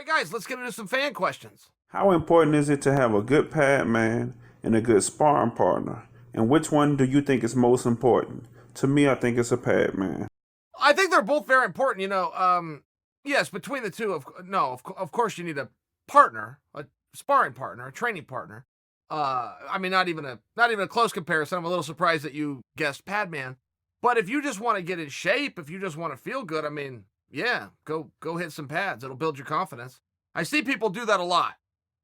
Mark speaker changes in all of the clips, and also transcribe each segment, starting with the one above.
Speaker 1: right, guys, let's get into some fan questions.
Speaker 2: How important is it to have a good pad man and a good sparring partner? And which one do you think is most important? To me, I think it's a pad man.
Speaker 1: I think they're both very important. Yes, between the two, of course, you need a partner, a sparring partner, a training partner. I mean, not even a close comparison. I'm a little surprised that you guessed Padman, but if you just want to get in shape, if you just want to feel good, I mean, yeah, go hit some pads. It'll build your confidence. I see people do that a lot.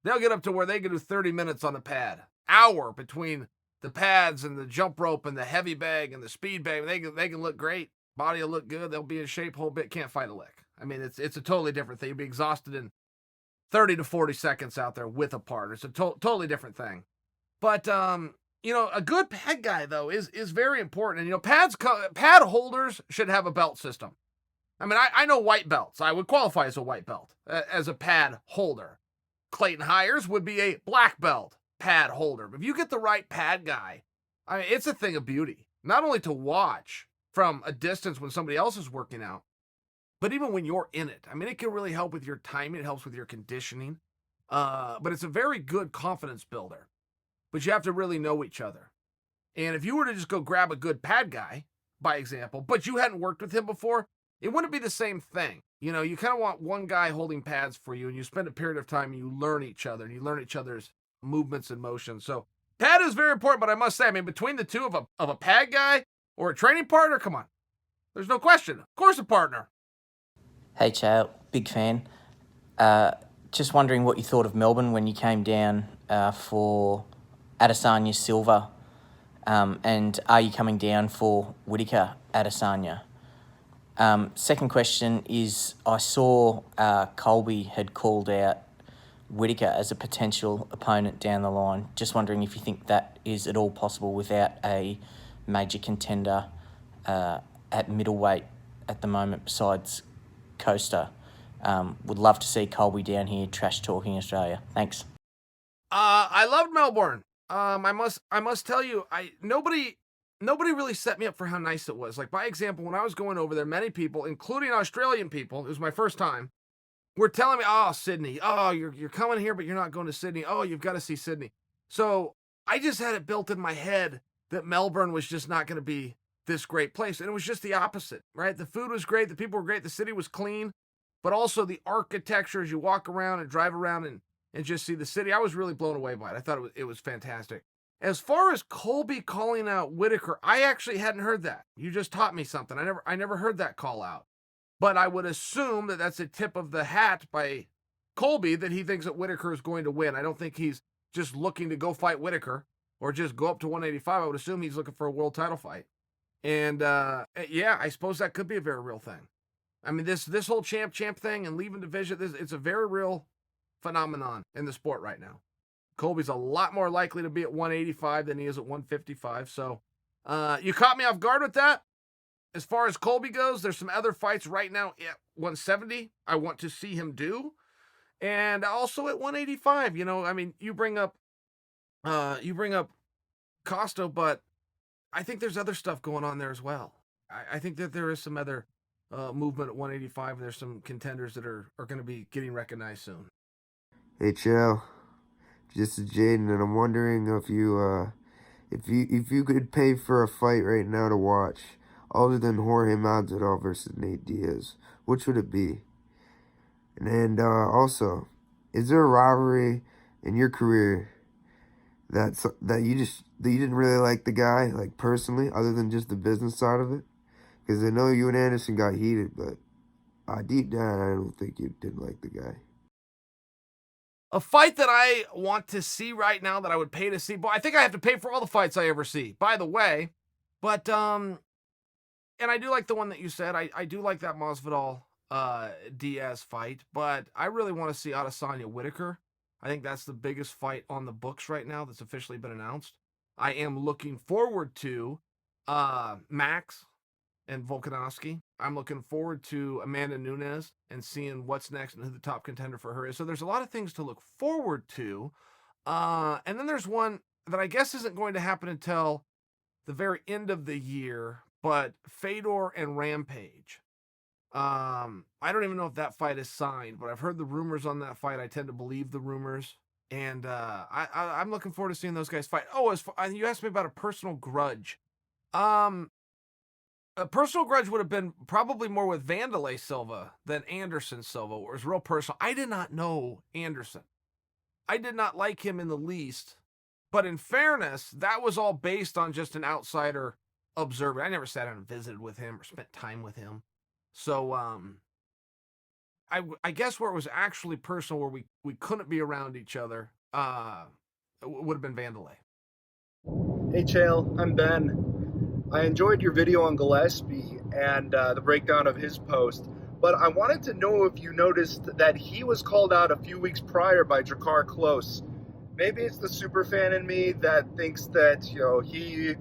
Speaker 1: They'll get up to where they can do 30 minutes on the pad, hour between the pads and the jump rope and the heavy bag and the speed bag. They can look great. Body will look good. They'll be in shape. Whole bit can't fight a lick. I mean, it's a totally different thing. You'll be exhausted in 30 to 40 seconds out there with a partner. It's a totally different thing. But a good pad guy though is very important. And pad holders should have a belt system. I mean, I know white belts. I would qualify as a white belt as a pad holder. Clayton Hires would be a black belt pad holder. If you get the right pad guy, I mean, it's a thing of beauty. Not only to watch from a distance when somebody else is working out, but even when you're in it. I mean, it can really help with your timing. It helps with your conditioning. But it's a very good confidence builder. But you have to really know each other. And if you were to just go grab a good pad guy, by example, but you hadn't worked with him before, it wouldn't be the same thing. You kind of want one guy holding pads for you, and you spend a period of time and you learn each other, and you learn each other's movements and motions. So pad is very important, but I must say, I mean, between the two of a pad guy or a training partner, come on. There's no question. Of course a partner.
Speaker 3: Hey, Chael, big fan. Just wondering what you thought of Melbourne when you came down for Adesanya Silva, and are you coming down for Whittaker Adesanya? Second question is, I saw Colby had called out Whittaker as a potential opponent down the line. Just wondering if you think that is at all possible without a major contender at middleweight at the moment besides Costa. Would love to see Colby down here trash talking Australia. Thanks.
Speaker 1: I loved Melbourne. I must tell you, nobody really set me up for how nice it was. Like, by example, when I was going over there, many people, including Australian people, it was my first time, were telling me, "Oh, Sydney. Oh, you're coming here, but you're not going to Sydney. Oh, you've got to see Sydney." So I just had it built in my head that Melbourne was just not going to be this great place, and it was just the opposite, right? The food was great, the people were great, the city was clean, but also the architecture as you walk around and drive around and just see the city. I was really blown away by it. I thought it was fantastic. As far as Colby calling out Whittaker, I actually hadn't heard that. You just taught me something. I never heard that call out. But I would assume that that's a tip of the hat by Colby that he thinks that Whittaker is going to win. I don't think he's just looking to go fight Whittaker or just go up to 185. I would assume he's looking for a world title fight. And yeah, I suppose that could be a very real thing. I mean, this whole champ thing and leaving division, it's a very real phenomenon in the sport right now. Colby's a lot more likely to be at 185 than he is at 155. So you caught me off guard with that. As far as Colby goes, there's some other fights right now at 170 I want to see him do. And also at 185, I mean, you bring up Costa, but I think there's other stuff going on there as well. I think that there is some other movement at 185, and there's some contenders that are going to be getting recognized soon.
Speaker 4: Hey, Chael. This is Jaden, and I'm wondering if you could pay for a fight right now to watch, other than Jorge Masvidal versus Nate Diaz, which would it be? And also, is there a rivalry in your career that you didn't really like the guy, like personally, other than just the business side of it? Because I know you and Anderson got heated, but deep down, I don't think you didn't like the guy.
Speaker 1: A fight that I want to see right now that I would pay to see. Boy, I think I have to pay for all the fights I ever see, by the way. But, and I do like the one that you said. I do like that Masvidal Diaz fight, but I really want to see Adesanya Whittaker. I think that's the biggest fight on the books right now that's officially been announced. I am looking forward to Max and Volkanovski. I'm looking forward to Amanda Nunes and seeing what's next and who the top contender for her is. So there's a lot of things to look forward to. And then there's one that I guess isn't going to happen until the very end of the year, but Fedor and Rampage. I don't even know if that fight is signed, but I've heard the rumors on that fight. I tend to believe the rumors. And I'm looking forward to seeing those guys fight. Oh, you asked me about a personal grudge. A personal grudge would have been probably more with Vanderlei Silva than Anderson Silva, where it was real personal. I did not know Anderson. I did not like him in the least. But in fairness, that was all based on just an outsider observer. I never sat down and visited with him or spent time with him. So, I guess where it was actually personal, where we couldn't be around each other, would have been Vanderlei.
Speaker 5: Hey Chael, I'm Ben. I enjoyed your video on Gillespie and the breakdown of his post, but I wanted to know if you noticed that he was called out a few weeks prior by Drakkar Klose. Maybe it's the super fan in me that thinks that, he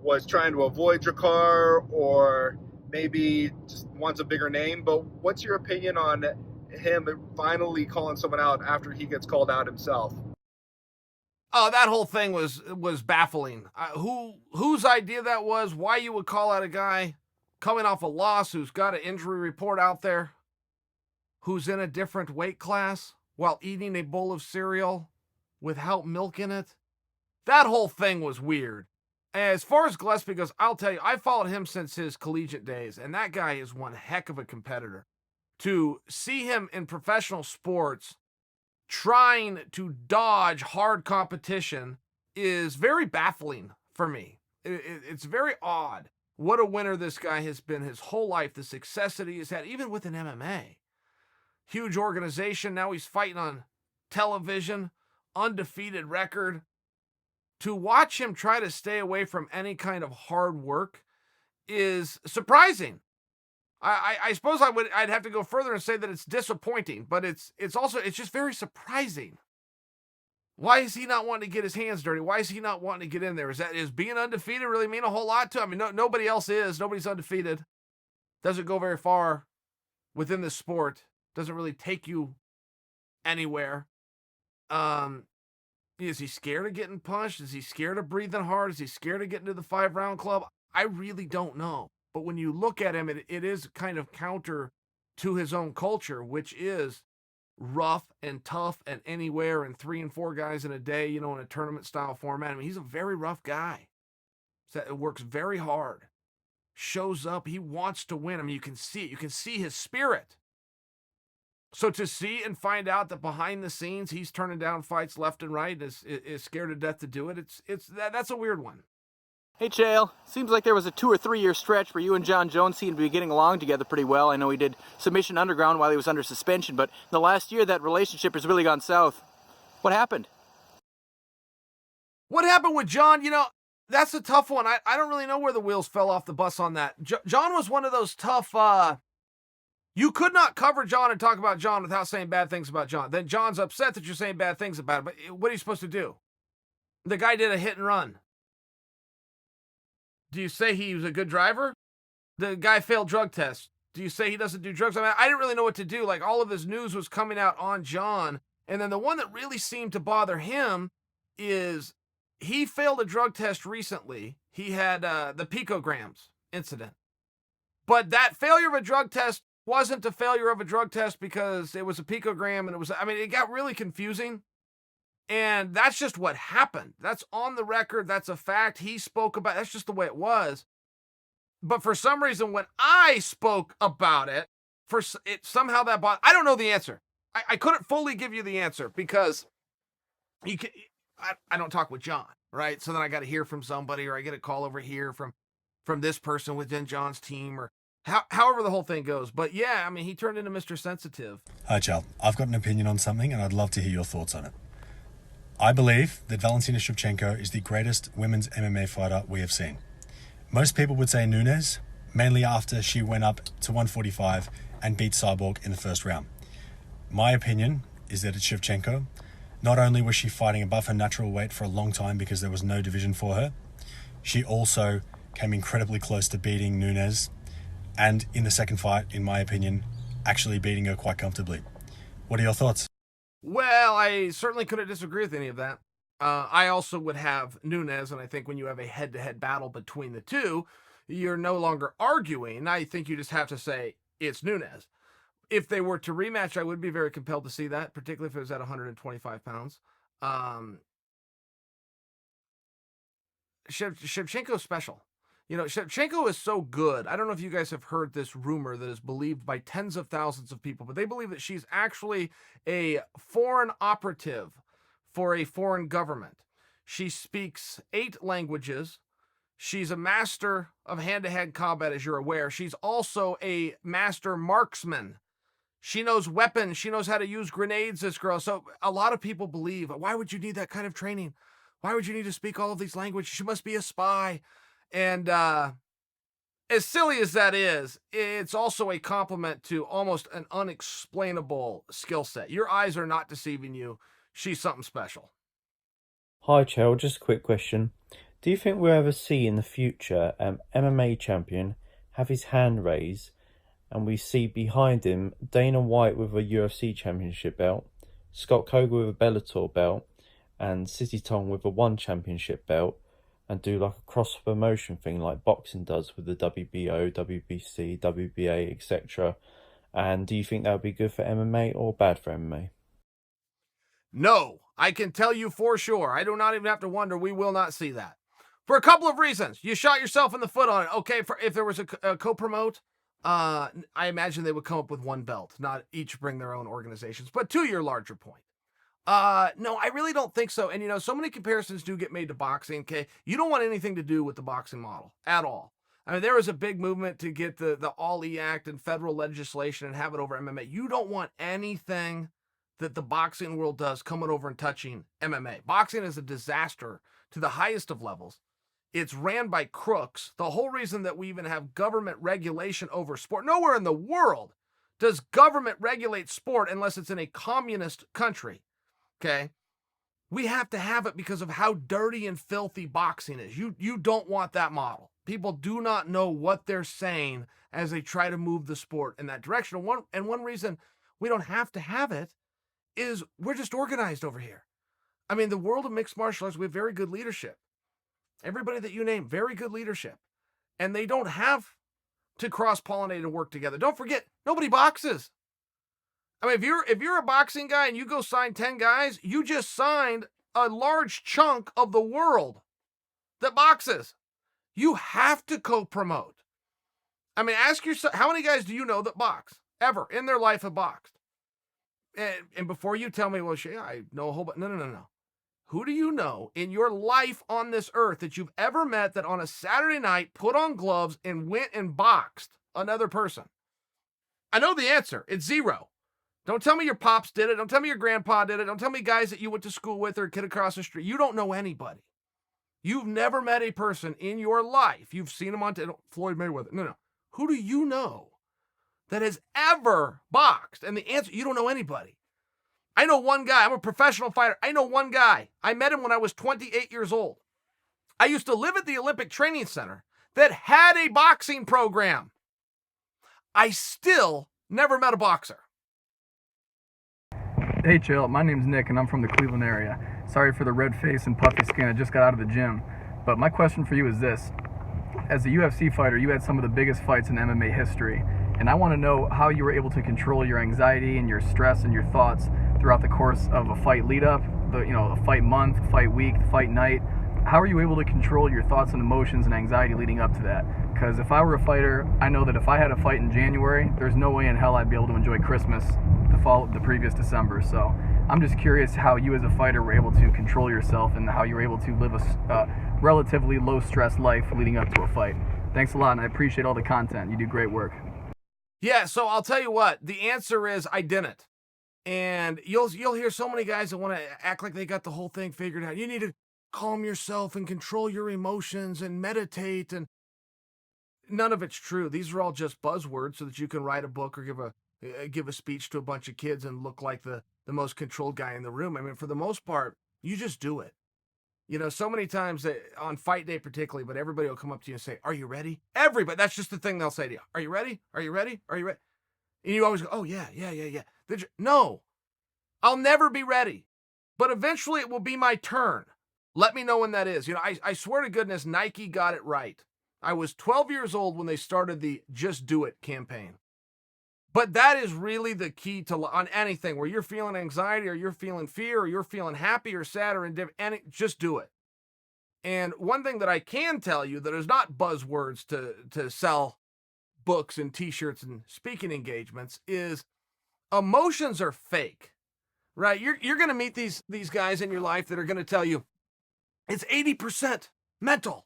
Speaker 5: was trying to avoid Drakkar, or maybe just wants a bigger name, but what's your opinion on him finally calling someone out after he gets called out himself?
Speaker 1: Oh, that whole thing was baffling. Whose idea that was, why you would call out a guy coming off a loss who's got an injury report out there, who's in a different weight class while eating a bowl of cereal without milk in it. That whole thing was weird. As far as Gillespie goes, I'll tell you, I followed him since his collegiate days, and that guy is one heck of a competitor. To see him in professional sports trying to dodge hard competition is very baffling for me. It's very odd. What a winner this guy has been his whole life, the success that he has had, even with an MMA. Huge organization, now he's fighting on television, undefeated record. To watch him try to stay away from any kind of hard work is surprising. I suppose I'd have to go further and say that it's disappointing, but it's just very surprising. Why is he not wanting to get his hands dirty? Why is he not wanting to get in there? Is being undefeated really mean a whole lot to him? I mean, nobody else is. Nobody's undefeated. Doesn't go very far within the sport. Doesn't really take you anywhere. Is he scared of getting punched? Is he scared of breathing hard? Is he scared of getting to the 5-round club? I really don't know. But when you look at him, it is kind of counter to his own culture, which is rough and tough and anywhere, and 3 and 4 guys in a day, in a tournament style format. I mean, he's a very rough guy. It works very hard. Shows up. He wants to win. I mean, you can see it. You can see his spirit. So to see and find out that behind the scenes he's turning down fights left and right, is scared to death to do it, that's a weird one.
Speaker 6: Hey Chael, seems like there was a 2 or 3 year stretch where you and John Jones seemed to be getting along together pretty well. I know he did Submission Underground while he was under suspension, but in the last year that relationship has really gone south. What happened?
Speaker 1: What happened with John? That's a tough one. I don't really know where the wheels fell off the bus on that. John was one of those tough, you could not cover John and talk about John without saying bad things about John. Then John's upset that you're saying bad things about him, but what are you supposed to do? The guy did a hit and run. Do you say he was a good driver? The guy failed drug tests. Do you say he doesn't do drugs? I mean, I didn't really know what to do. Like, all of his news was coming out on John. And then the one that really seemed to bother him is he failed a drug test recently. He had the picograms incident. But that failure of a drug test wasn't a failure of a drug test because it was a picogram, and it got really confusing. And that's just what happened. That's on the record. That's a fact. He spoke about, that's just the way it was. But for some reason, when I spoke about it, somehow that I don't know the answer. I couldn't fully give you the answer because I don't talk with John, right? So then I got to hear from somebody, or I get a call over here from this person within John's team, or however the whole thing goes. But yeah, I mean, he turned into Mr. Sensitive.
Speaker 7: Hi, Chael. I've got an opinion on something, and I'd love to hear your thoughts on it. I believe that Valentina Shevchenko is the greatest women's MMA fighter we have seen. Most people would say Nunes, mainly after she went up to 145 and beat Cyborg in the first round. My opinion is that it's Shevchenko. Not only was she fighting above her natural weight for a long time because there was no division for her, she also came incredibly close to beating Nunes, and in the second fight, in my opinion, actually beating her quite comfortably. What are your thoughts?
Speaker 1: Well, I certainly couldn't disagree with any of that. I also would have Nunes, and I think when you have a head-to-head battle between the two, you're no longer arguing. I think you just have to say, it's Nunes. If they were to rematch, I would be very compelled to see that, particularly if it was at 125 pounds. Shevchenko's special. You know, Shevchenko is so good. I don't know if you guys have heard this rumor that is believed by tens of thousands of people, but they believe that she's actually a foreign operative for a foreign government. She speaks 8 languages. She's a master of hand-to-hand combat, as you're aware. She's also a master marksman. She knows weapons. She knows how to use grenades, this girl. So a lot of people believe, why would you need that kind of training? Why would you need to speak all of these languages? She must be a spy. And as silly as that is, it's also a compliment to almost an unexplainable skill set. Your eyes are not deceiving you. She's something special.
Speaker 8: Hi, Chael. Just a quick question. Do you think we'll ever see in the future an MMA champion have his hand raised and we see behind him Dana White with a UFC championship belt, Scott Coker with a Bellator belt, and City Tong with a One Championship belt, and do like a cross promotion thing like boxing does with the WBO, WBC, WBA, etc.? And do you think that would be good for MMA or bad for MMA?
Speaker 1: No, I can tell you for sure. I do not even have to wonder. We will not see that. For a couple of reasons. You shot yourself in the foot on it. Okay, if there was a co-promote, I imagine they would come up with one belt, not each bring their own organizations. But to your larger point, no, I really don't think so. And, you know, so many comparisons do get made to boxing, okay? You don't want anything to do with the boxing model at all. I mean, there was a big movement to get the All-E Act and federal legislation and have it over MMA. You don't want anything that the boxing world does coming over and touching MMA. Boxing is a disaster to the highest of levels. It's ran by crooks. The whole reason that we even have government regulation over sport, nowhere in the world does government regulate sport unless it's in a communist country. Okay, we have to have it because of how dirty and filthy boxing is. You don't want that model. People do not know what they're saying as they try to move the sport in that direction. One reason we don't have to have it is we're just organized over here. I mean, the world of mixed martial arts, we have very good leadership. Everybody that you name, very good leadership. And they don't have to cross-pollinate and work together. Don't forget, nobody boxes. I mean, if you're a boxing guy and you go sign 10 guys, you just signed a large chunk of the world that boxes. You have to co-promote. I mean, ask yourself, how many guys do you know that box? Ever in their life have boxed? And before you tell me, well, I know a whole bunch. No. Who do you know in your life on this earth that you've ever met that on a Saturday night put on gloves and went and boxed another person? I know the answer. It's zero. Don't tell me your pops did it. Don't tell me your grandpa did it. Don't tell me guys that you went to school with or a kid across the street. You don't know anybody. You've never met a person in your life. You've seen him on Floyd Mayweather. No. Who do you know that has ever boxed? And the answer, you don't know anybody. I know one guy. I'm a professional fighter. I know one guy. I met him when I was 28 years old. I used to live at the Olympic Training Center that had a boxing program. I still never met a boxer.
Speaker 9: Hey Chael, my name's Nick and I'm from the Cleveland area. Sorry for the red face and puffy skin, I just got out of the gym. But my question for you is this. As a UFC fighter, you had some of the biggest fights in MMA history. And I want to know how you were able to control your anxiety and your stress and your thoughts throughout the course of a fight lead up, a fight month, fight week, fight night. How are you able to control your thoughts and emotions and anxiety leading up to that? Because if I were a fighter, I know that if I had a fight in January, there's no way in hell I'd be able to enjoy Christmas the previous December. So I'm just curious how you as a fighter were able to control yourself and how you were able to live a relatively low stress life leading up to a fight. Thanks a lot, and I appreciate all the content. You do great work.
Speaker 1: Yeah, so I'll tell you what, the answer is I didn't. And you'll hear so many guys that want to act like they got the whole thing figured out. You need to calm yourself and control your emotions and meditate, and none of it's true. These are all just buzzwords so that you can write a book or give a speech to a bunch of kids and look like the most controlled guy in the room. I mean, for the most part, you just do it. You know, so many times on fight day particularly, but everybody will come up to you and say, "Are you ready?" Everybody, that's just the thing they'll say to you. "Are you ready? Are you ready? Are you ready?" And you always go, "Oh, yeah. No, I'll never be ready. But eventually it will be my turn. Let me know when that is." You know, I swear to goodness, Nike got it right. I was 12 years old when they started the Just Do It campaign. But that is really the key to on anything where you're feeling anxiety or you're feeling fear or you're feeling happy or sad or indifferent, just do it. And one thing that I can tell you that is not buzzwords to sell books and t-shirts and speaking engagements is emotions are fake, right? You're going to meet these guys in your life that are going to tell you it's 80% mental.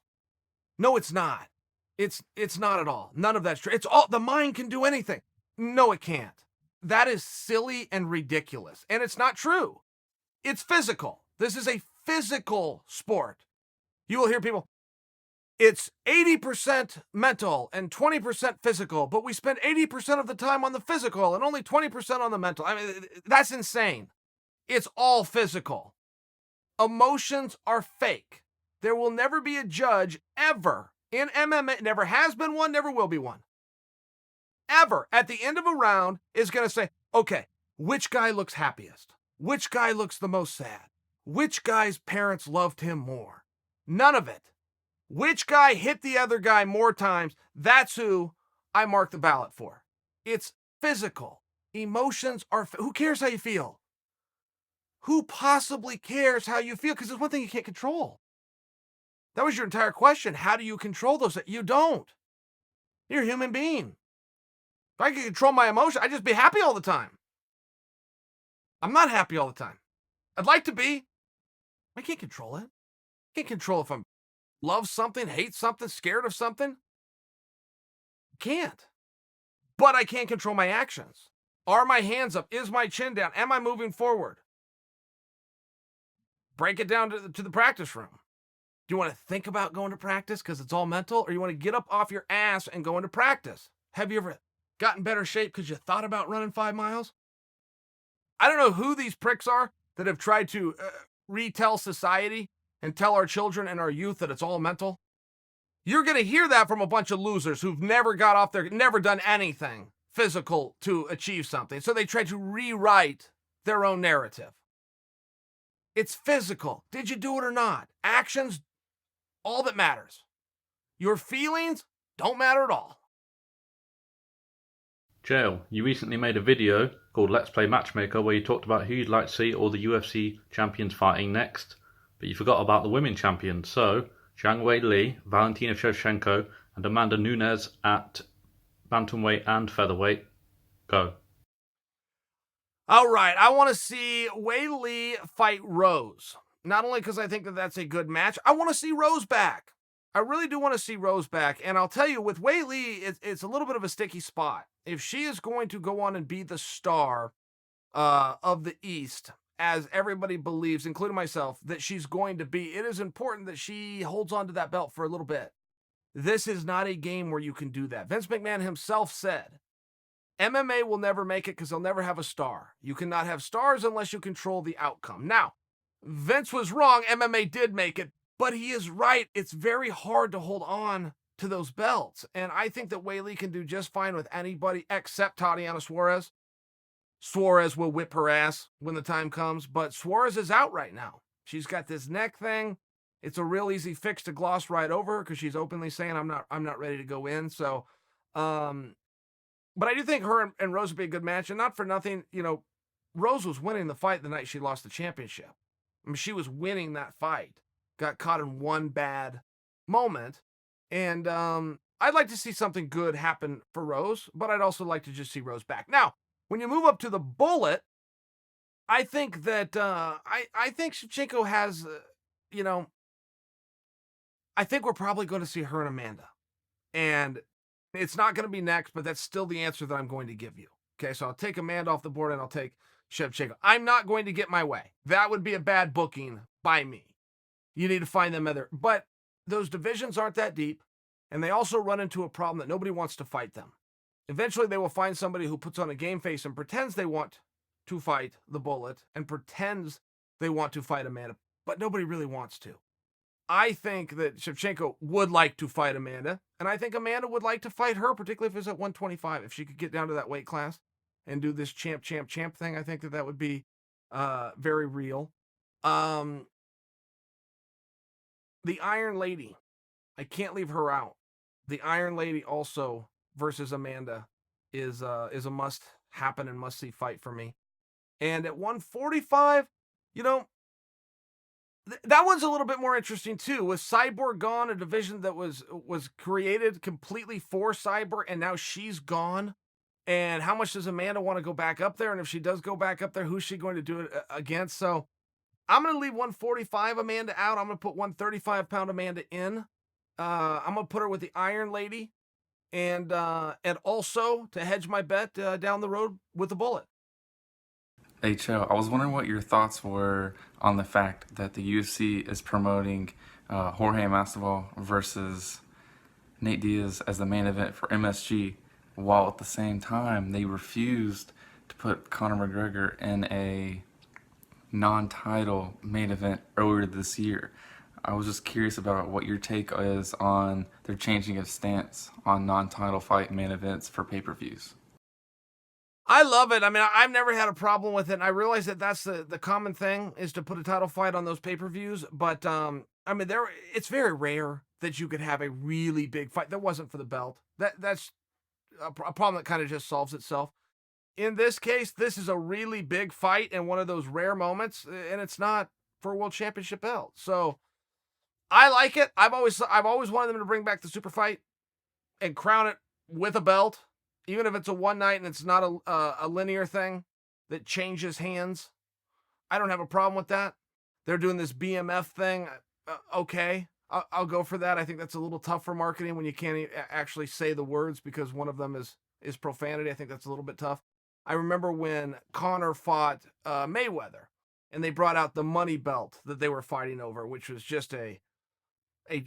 Speaker 1: No, it's not. It's not at all. None of that's true. It's all the mind can do anything. No, it can't. That is silly and ridiculous. And it's not true. It's physical. This is a physical sport. You will hear people, it's 80% mental and 20% physical, but we spend 80% of the time on the physical and only 20% on the mental. I mean, that's insane. It's all physical. Emotions are fake. There will never be a judge ever in MMA, never has been one, never will be one. Ever at the end of a round is going to say, okay, which guy looks happiest? Which guy looks the most sad? Which guy's parents loved him more? None of it. Which guy hit the other guy more times? That's who I mark the ballot for. It's physical. Emotions are, who cares how you feel? Who possibly cares how you feel? Because there's one thing you can't control. That was your entire question. How do you control those? You don't. You're a human being. If I could control my emotion, I'd just be happy all the time. I'm not happy all the time. I'd like to be. I can't control it. I can't control if I'm love something, hate something, scared of something. Can't. But I can control my actions. Are my hands up? Is my chin down? Am I moving forward? Break it down to the practice room. Do you want to think about going to practice because it's all mental, or you want to get up off your ass and go into practice? Have you ever got in better shape because you thought about running 5 miles? I don't know who these pricks are that have tried to retell society and tell our children and our youth that it's all mental. You're going to hear that from a bunch of losers who've never got off their, never done anything physical to achieve something. So they try to rewrite their own narrative. It's physical. Did you do it or not? Actions, all that matters. Your feelings don't matter at all.
Speaker 10: Chael, you recently made a video called Let's Play Matchmaker where you talked about who you'd like to see all the UFC champions fighting next, but you forgot about the women champions. So, Wei Li, Valentina Shevchenko, and Amanda Nunes at bantamweight and featherweight. Go.
Speaker 1: All right, I want to see Wei Li fight Rose. Not only because I think that that's a good match, I want to see Rose back. I really do want to see Rose back. And I'll tell you, with Wei Li, it's a little bit of a sticky spot. If she is going to go on and be the star of the East, as everybody believes, including myself, that she's going to be, it is important that she holds on to that belt for a little bit. This is not a game where you can do that. Vince McMahon himself said, MMA will never make it because they'll never have a star. You cannot have stars unless you control the outcome. Now, Vince was wrong. MMA did make it, but he is right. It's very hard to hold on to those belts. And I think that Wei Li can do just fine with anybody except Tatiana Suarez. Suarez will whip her ass when the time comes, but Suarez is out right now. She's got this neck thing. It's a real easy fix to gloss right over her because she's openly saying, I'm not ready to go in. So, but I do think her and Rose would be a good match, and not for nothing, Rose was winning the fight the night she lost the championship. I mean, she was winning that fight, got caught in one bad moment. And I'd like to see something good happen for Rose, but I'd also like to just see Rose back. Now, when you move up to the bullet, I think that I think Shevchenko has, I think we're probably going to see her and Amanda. And it's not going to be next, but that's still the answer that I'm going to give you. Okay, so I'll take Amanda off the board and I'll take Shevchenko. I'm not going to get my way. That would be a bad booking by me. You need to find them other. But those divisions aren't that deep, and they also run into a problem that nobody wants to fight them. Eventually, they will find somebody who puts on a game face and pretends they want to fight the Bullet and pretends they want to fight Amanda, but nobody really wants to. I think that Shevchenko would like to fight Amanda, and I think Amanda would like to fight her, particularly if it's at 125. If she could get down to that weight class and do this champ thing, I think that would be very real. The Iron Lady, I can't leave her out. The Iron Lady also versus Amanda is a must happen and must see fight for me. And at 145, you know, that one's a little bit more interesting too. With Cyborg gone, a division that was created completely for Cyborg, and now she's gone. And how much does Amanda want to go back up there? And if she does go back up there, who's she going to do it against? So I'm going to leave 145 Amanda out. I'm going to put 135-pound Amanda in. I'm going to put her with the Iron Lady, and also to hedge my bet down the road with the Bullet.
Speaker 11: Hey, Chael, I was wondering what your thoughts were on the fact that the UFC is promoting Jorge Masvidal versus Nate Diaz as the main event for MSG, while at the same time they refused to put Conor McGregor in a non-title main event earlier this year. I was just curious about what your take is on their changing of stance on non-title fight main events for pay-per-views.
Speaker 1: I love it. I mean, I've never had a problem with it. And I realize that that's the common thing is to put a title fight on those pay-per-views. But, I mean, it's very rare that you could have a really big fight that wasn't for the belt. That's a problem that kind of just solves itself. In this case, this is a really big fight and one of those rare moments, and it's not for a world championship belt. So I like it. I've always wanted them to bring back the super fight and crown it with a belt. Even if it's a one night and it's not a linear thing that changes hands, I don't have a problem with that. They're doing this BMF thing. Okay, I'll go for that. I think that's a little tough for marketing when you can't actually say the words because one of them is profanity. I think that's a little bit tough. I remember when Conor fought Mayweather and they brought out the money belt that they were fighting over, which was just a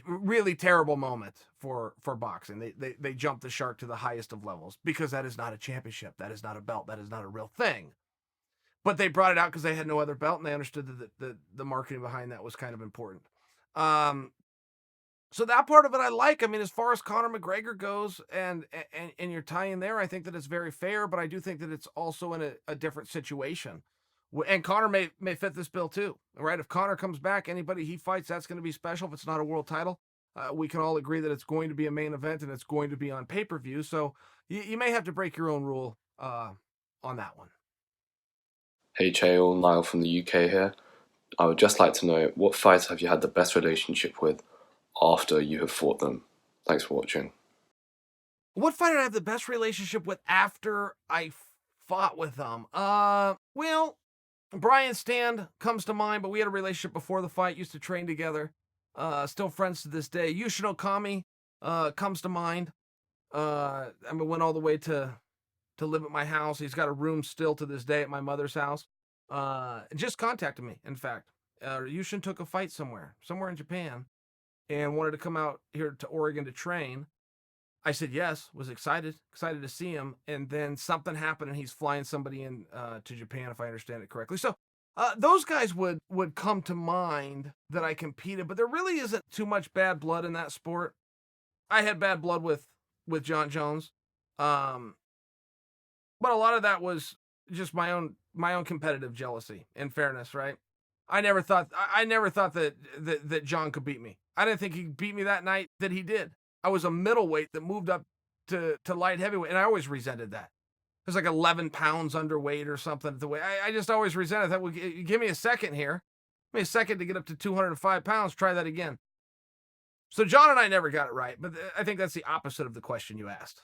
Speaker 1: really terrible moment for boxing. They jumped the shark to the highest of levels because that is not a championship. That is not a belt. That is not a real thing. But they brought it out because they had no other belt and they understood that the marketing behind that was kind of important. So that part of it I like. I mean, as far as Conor McGregor goes and you're tying there, I think that it's very fair, but I do think that it's also in a different situation. And Conor may fit this bill too, right? If Conor comes back, anybody he fights, that's going to be special. If it's not a world title, we can all agree that it's going to be a main event and it's going to be on pay-per-view. So you may have to break your own rule on that one.
Speaker 12: Hey Chael, Niall from the UK here. I would just like to know, what fights have you had the best relationship with after you have fought them? Thanks for watching.
Speaker 1: What fighter did I have the best relationship with after I fought with them? Well, Brian Stand comes to mind, but we had a relationship before the fight, used to train together. Still friends to this day. Yushin Okami comes to mind. I mean, went all the way to live at my house. He's got a room still to this day at my mother's house. Just contacted me, in fact. Yushin took a fight somewhere in Japan and wanted to come out here to Oregon to train. I said yes, was excited to see him, and then something happened and he's flying somebody in to Japan, if I understand it correctly. So those guys would come to mind that I competed, but there really isn't too much bad blood in that sport. I had bad blood with John Jones, but a lot of that was just my own competitive jealousy. In fairness, right? I never thought that John could beat me. I didn't think he beat me that night that he did. I was a middleweight that moved up to light heavyweight, and I always resented that. It was like 11 pounds underweight or something. The way I just always resented that. Well, give me a second here. Give me a second to get up to 205 pounds. Try that again. So John and I never got it right, but I think that's the opposite of the question you asked.